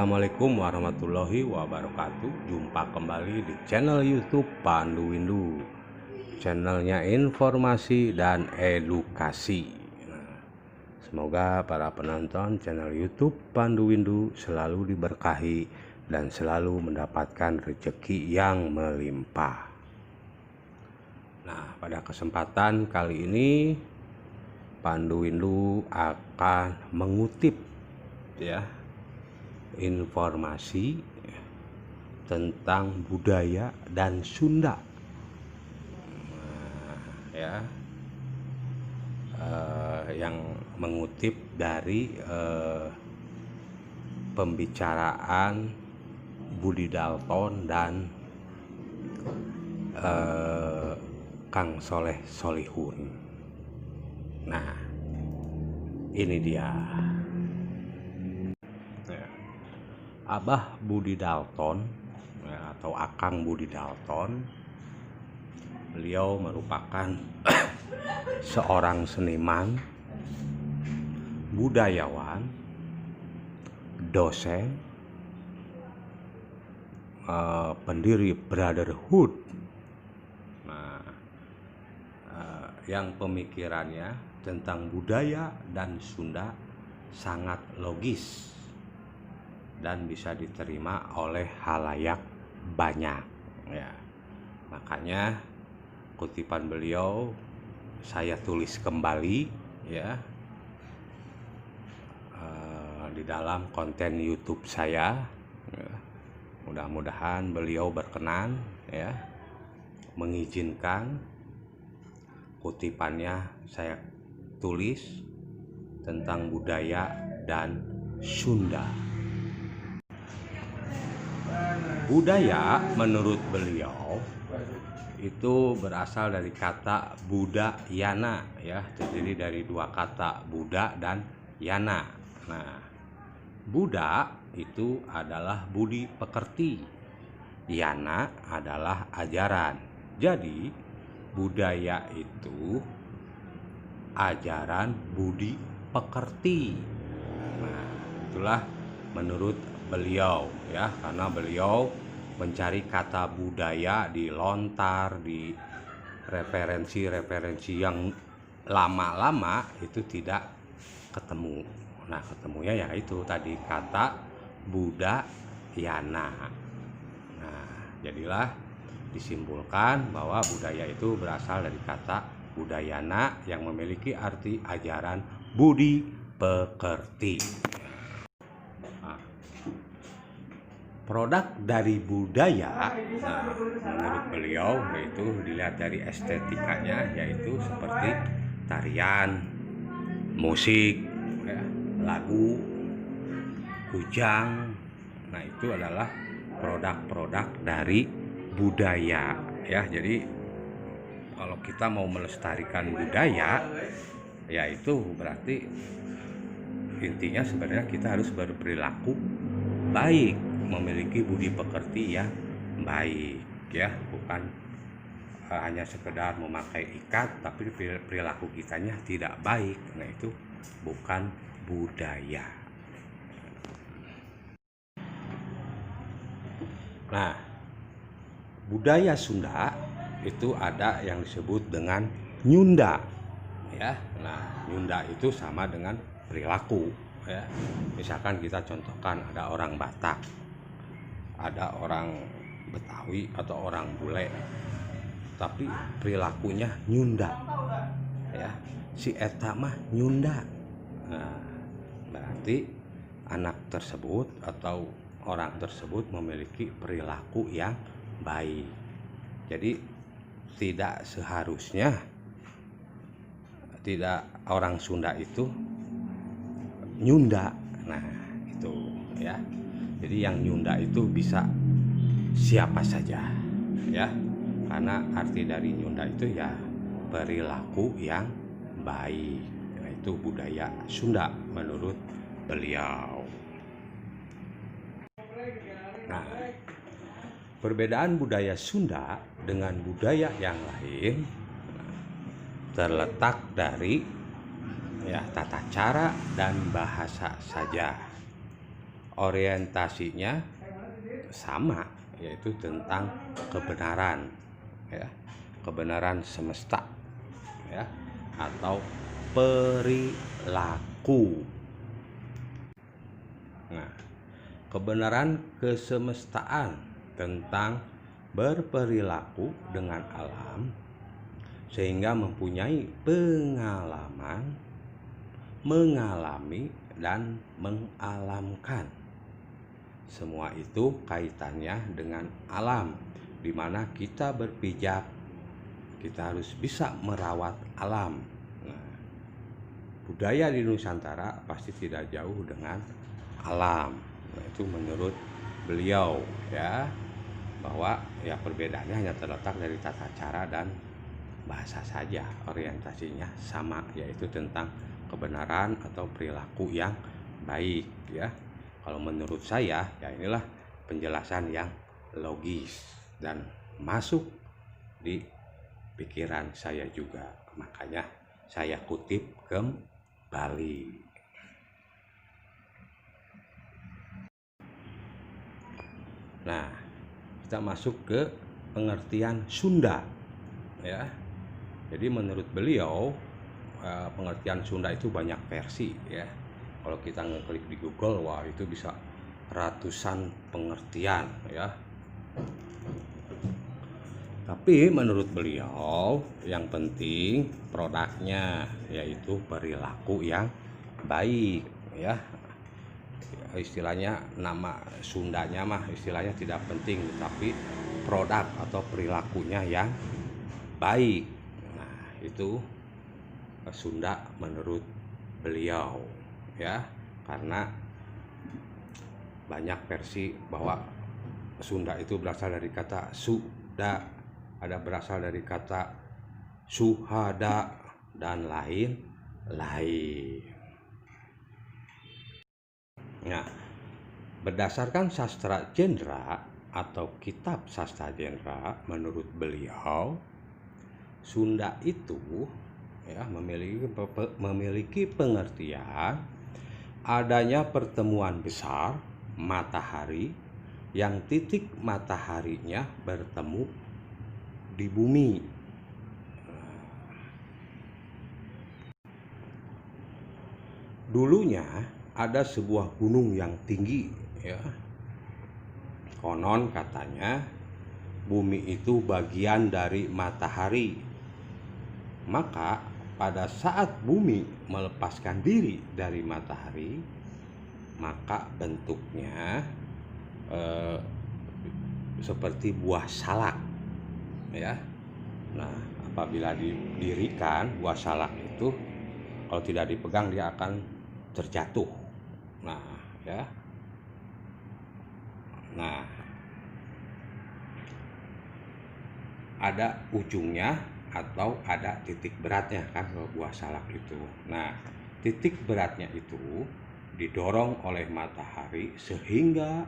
Assalamualaikum warahmatullahi wabarakatuh. Jumpa kembali di channel YouTube Pandu Windu. Channelnya informasi dan edukasi. Semoga para penonton channel YouTube Pandu Windu selalu diberkahi dan selalu mendapatkan rezeki yang melimpah. Nah, pada kesempatan kali ini Pandu Windu akan mengutip informasi tentang budaya dan Sunda, yang mengutip dari pembicaraan Budi Dalton dan Kang Soleh Solihun. Nah, ini dia. Abah Budi Dalton atau Akang Budi Dalton, beliau merupakan seorang seniman, budayawan, dosen, pendiri Brotherhood. Yang pemikirannya tentang budaya dan Sunda sangat logis dan bisa diterima oleh halayak banyak, makanya kutipan beliau saya tulis kembali di dalam konten YouTube saya. Mudah-mudahan beliau berkenan mengizinkan kutipannya saya tulis tentang budaya dan Sunda. Budaya menurut beliau itu berasal dari kata budayana, terdiri dari dua kata Buddha dan Yana. Nah, Buddha itu adalah budi pekerti, Yana adalah ajaran. Jadi budaya itu ajaran budi pekerti. Nah, itulah menurut beliau karena beliau mencari kata budaya di lontar, di referensi-referensi yang lama-lama itu tidak ketemu. Nah, ketemunya yaitu tadi kata budayana. Nah, jadilah disimpulkan bahwa budaya itu berasal dari kata budayana yang memiliki arti ajaran budi pekerti. Produk dari budaya, menurut beliau yaitu dilihat dari estetikanya, yaitu seperti tarian, musik, lagu, kujang. Nah, itu adalah produk-produk dari budaya Jadi kalau kita mau melestarikan budaya, yaitu berarti intinya sebenarnya kita harus berperilaku baik, memiliki budi pekerti yang baik, bukan hanya sekedar memakai ikat tapi perilaku kitanya tidak baik. Nah, itu bukan budaya. Nah, budaya Sunda itu ada yang disebut dengan Nyunda, Nah, Nyunda itu sama dengan perilaku, Misalkan kita contohkan ada orang Batak, ada orang Betawi atau orang bule, tapi perilakunya Nyunda, si eta mah Nyunda. Nah, berarti anak tersebut atau orang tersebut memiliki perilaku yang baik. Jadi tidak seharusnya orang Sunda itu Nyunda. Nah, itu Jadi yang Nyunda itu bisa siapa saja, karena arti dari Nyunda itu perilaku yang baik. Nah, itu budaya Sunda menurut beliau. Nah, perbedaan budaya Sunda dengan budaya yang lain terletak dari tata cara dan bahasa saja. orientasinya sama, yaitu tentang kebenaran, ya, kebenaran semesta, ya, atau perilaku. Nah, kebenaran kesemestaan tentang berperilaku dengan alam sehingga mempunyai pengalaman, mengalami, dan mengalamkan. Semua itu kaitannya dengan alam, di mana kita berpijak, kita harus bisa merawat alam. Nah, budaya di Nusantara pasti tidak jauh dengan alam. Nah, itu menurut beliau, ya, bahwa ya perbedaannya hanya terletak dari tata cara dan bahasa saja. Orientasinya sama, yaitu tentang kebenaran atau perilaku yang baik, ya. Kalau menurut saya, ya inilah penjelasan yang logis dan masuk di pikiran saya juga. Makanya saya kutip kembali. Nah, kita masuk ke pengertian Sunda, ya. Jadi menurut beliau pengertian Sunda itu banyak versi, ya. Kalau kita ngeklik di Google, wah itu bisa ratusan pengertian, ya. Tapi menurut beliau yang penting produknya, yaitu perilaku yang baik, ya. Istilahnya nama Sundanya mah istilahnya tidak penting, tapi produk atau perilakunya yang baik. Nah, itu Sunda menurut beliau, ya, karena banyak versi bahwa Sunda itu berasal dari kata suda, ada berasal dari kata suhada, dan lain-lain. Nah, berdasarkan sastra Jendra atau kitab sastra Jendra, menurut beliau Sunda itu, ya, memiliki pengertian adanya pertemuan besar matahari yang titik mataharinya bertemu di bumi. Dulunya ada sebuah gunung yang tinggi, ya. Konon katanya bumi itu bagian dari matahari. Maka pada saat bumi melepaskan diri dari matahari, maka bentuknya seperti buah salak, ya. Nah, apabila didirikan, buah salak itu kalau tidak dipegang dia akan terjatuh. Nah, ya. Nah, ada ujungnya atau ada titik beratnya kan kalau buah salak itu. Nah, titik beratnya itu didorong oleh matahari sehingga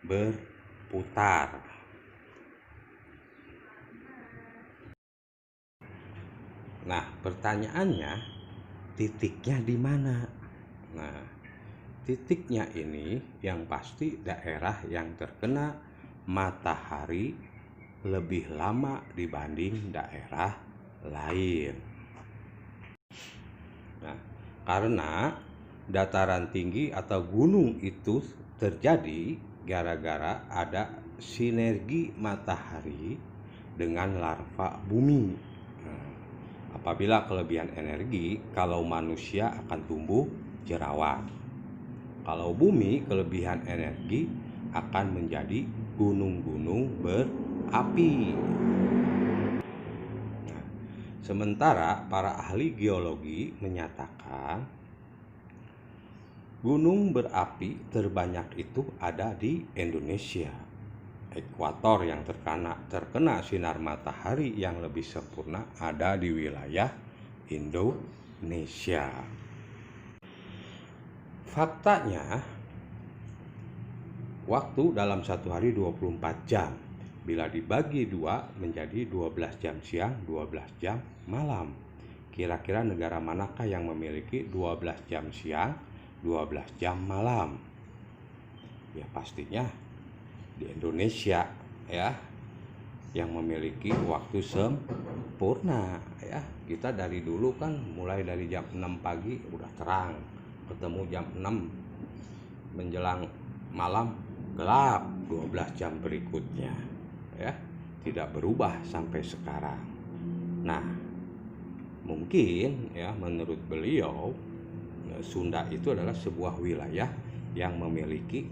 berputar. Nah, pertanyaannya, titiknya di mana? Nah, titiknya ini yang pasti daerah yang terkena matahari lebih lama dibanding daerah lain. Nah, karena dataran tinggi atau gunung itu terjadi gara-gara ada sinergi matahari dengan larva bumi. Nah, apabila kelebihan energi, kalau manusia akan tumbuh jerawat. Kalau bumi kelebihan energi, akan menjadi gunung-gunung berapi. Nah, sementara para ahli geologi menyatakan gunung berapi terbanyak itu ada di Indonesia. Ekuator yang terkena sinar matahari yang lebih sempurna ada di wilayah Indonesia. Faktanya, waktu dalam satu hari 24 jam. Bila dibagi dua menjadi 12 jam siang, 12 jam malam. Kira-kira negara manakah yang memiliki 12 jam siang 12 jam malam. Ya pastinya di Indonesia ya yang memiliki waktu sempurna ya. Kita dari dulu kan mulai dari jam 6 pagi udah terang, ketemu jam 6 menjelang malam gelap 12 jam berikutnya ya. Tidak berubah sampai sekarang. Nah, mungkin ya menurut beliau Sunda itu adalah sebuah wilayah yang memiliki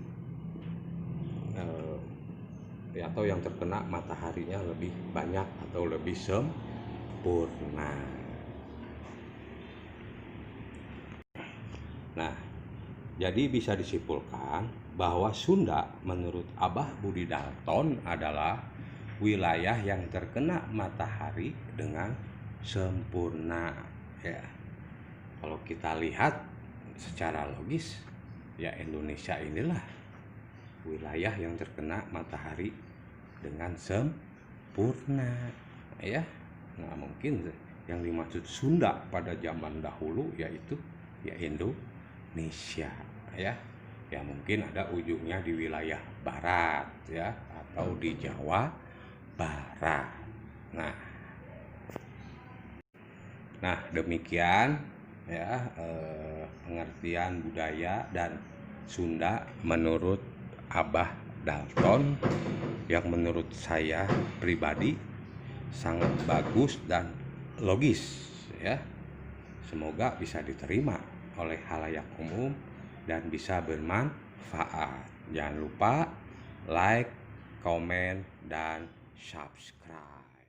atau yang terkena mataharinya lebih banyak atau lebih sempurna. Nah, jadi bisa disimpulkan bahwa Sunda menurut Abah Budi Dalton adalah wilayah yang terkena matahari dengan sempurna ya. Kalau kita lihat secara logis ya, Indonesia inilah wilayah yang terkena matahari dengan sempurna ya. Nah, mungkin yang dimaksud Sunda pada zaman dahulu yaitu ya Indonesia ya. Ya mungkin ada ujungnya di wilayah barat ya, atau di Jawa Barat. Nah, demikian ya pengertian budaya dan Sunda menurut Abah Dalton yang menurut saya pribadi sangat bagus dan logis ya. Semoga bisa diterima oleh khalayak umum dan bisa bermanfaat. Jangan lupa like, komen, dan subscribe.